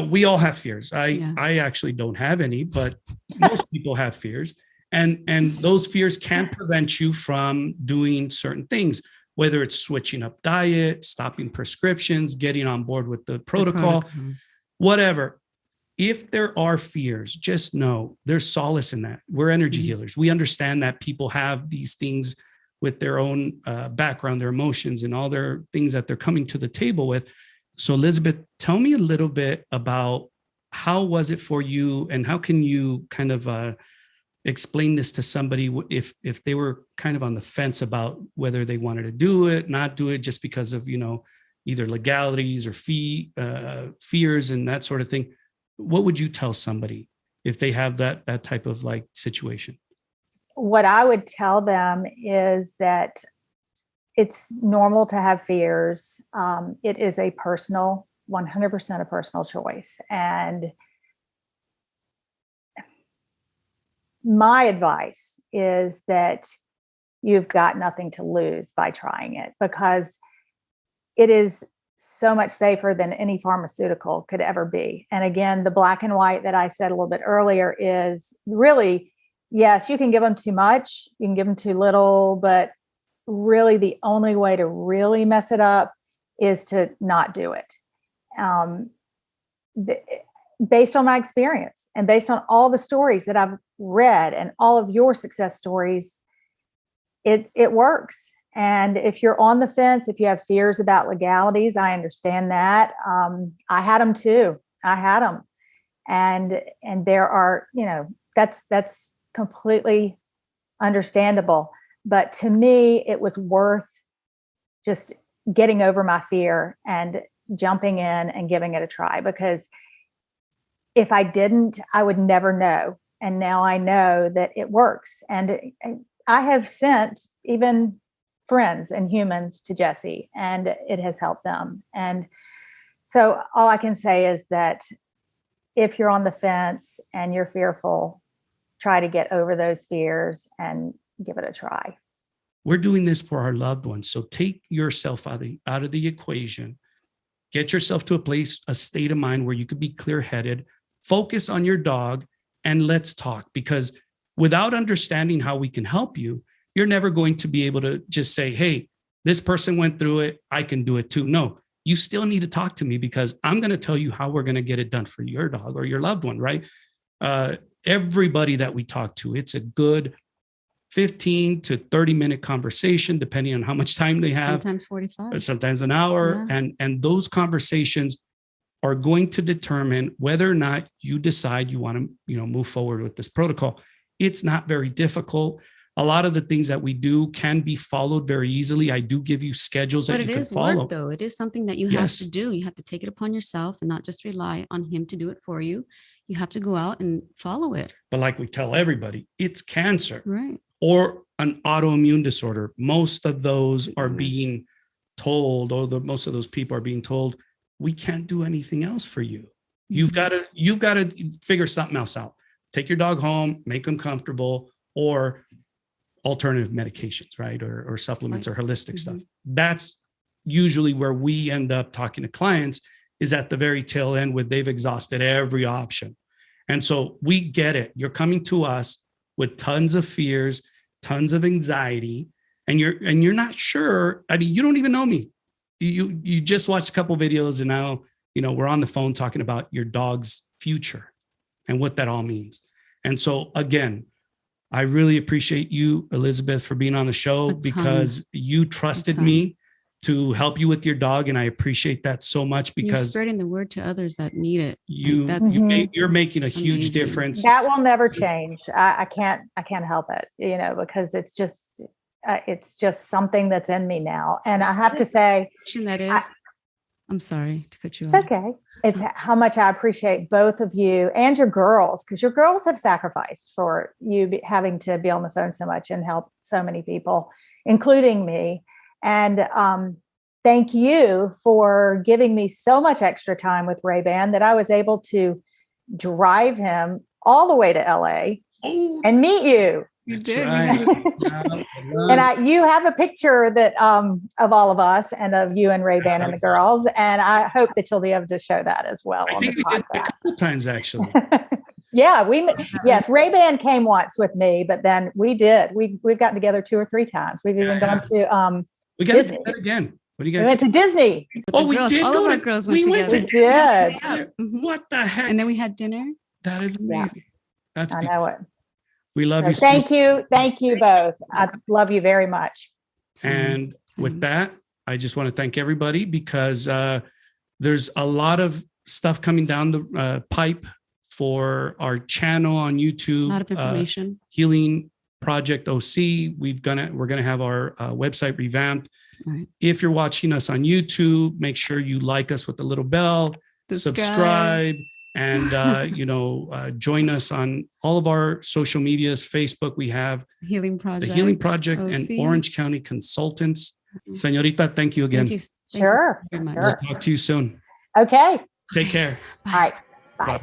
we all have fears. I actually don't have any, but most people have fears, and those fears can prevent you from doing certain things, whether it's switching up diet, stopping prescriptions, getting on board with the protocol, whatever. If there are fears, just know there's solace in that. We're energy healers. We understand that people have these things with their own background, their emotions, and all their things that they're coming to the table with. So Elizabeth, tell me a little bit about how was it for you, and how can you kind of explain this to somebody if they were kind of on the fence about whether they wanted to do it, not do it, just because of, either legalities or fears and that sort of thing. What would you tell somebody if they have that type of situation? What I would tell them is that it's normal to have fears. It is a 100% a personal choice. And my advice is that you've got nothing to lose by trying it, because it is so much safer than any pharmaceutical could ever be. And again, the black and white that I said a little bit earlier is really, yes, you can give them too much, you can give them too little, but really the only way to really mess it up is to not do it. Based on my experience and based on all the stories that I've read and all of your success stories, it works. And if you're on the fence, if you have fears about legalities, I understand that. I had them too. And there are, that's completely understandable. But to me, it was worth just getting over my fear and jumping in and giving it a try, because if I didn't, I would never know. And now I know that it works. And I have sent even friends and humans to Jesse, and it has helped them. And so all I can say is that if you're on the fence and you're fearful, try to get over those fears and give it a try. We're doing this for our loved ones. So take yourself out of the equation. Get yourself to a state of mind where you could be clear-headed, focus on your dog, and let's talk. Because without understanding how we can help you, you're never going to be able to just say, hey, this person went through it, I can do it too. No, you still need to talk to me, because I'm going to tell you how we're going to get it done for your dog or your loved one, right? Everybody that we talk to, it's a good 15 to 30 minute conversation, depending on how much time they have. Sometimes 45. Sometimes an hour. Yeah. And those conversations are going to determine whether or not you decide you want to, move forward with this protocol. It's not very difficult. a lot of the things that we do can be followed very easily. I do give you schedules that you can follow. But it is work, though. It is something that you have to do. You have to take it upon yourself and not just rely on him to do it for you. You have to go out and follow it. But like we tell everybody, it's cancer, right, or an autoimmune disorder. Most of those are being told, or most of those people are being told, we can't do anything else for you. You've got to figure something else out. Take your dog home, make them comfortable, or alternative medications, right? Or supplements or holistic stuff. That's usually where we end up talking to clients, is at the very tail end where they've exhausted every option. And so we get it. You're coming to us with tons of fears, tons of anxiety, and you're not sure. I mean, you don't even know me. You just watched a couple videos, and now, we're on the phone talking about your dog's future and what that all means. And so again, I really appreciate you, Elizabeth, for being on the show, because you trusted me to help you with your dog. And I appreciate that so much, because you're spreading the word to others that need it. You're making a huge difference. That will never change. I can't help it, because it's just something that's in me now. And I have to say, I'm sorry to cut you off. It's okay. It's how much I appreciate both of you and your girls, because your girls have sacrificed for you having to be on the phone so much and help so many people, including me. And thank you for giving me so much extra time with Rayban that I was able to drive him all the way to LA and meet you. You did. Right. And you have a picture that of all of us and of you and Rayban and the girls, and I hope that you'll be able to show that as well on the podcast. A couple times, actually. Yeah, yes, Rayban came once with me, but then we've gotten together 2 or 3 times. We've even gone to we got to do that again. What do you got? We went to Disney. We did. All of our girls went together. We did. Yeah. What the heck? And then we had dinner. That is amazing. That's I know it. We love you. Thank you both. I love you very much. And with that, I just want to thank everybody, because there's a lot of stuff coming down the pipe for our channel on YouTube. A lot of information. Healing Project OC. We're gonna have our website revamped. Right. If you're watching us on YouTube, make sure you like us with the little bell, subscribe. And, join us on all of our social medias. Facebook, we have the Healing Project OC. And Orange County Consultants. Señorita, thank you again. Sure. We'll talk to you soon. Okay. Take care. All right. Bye.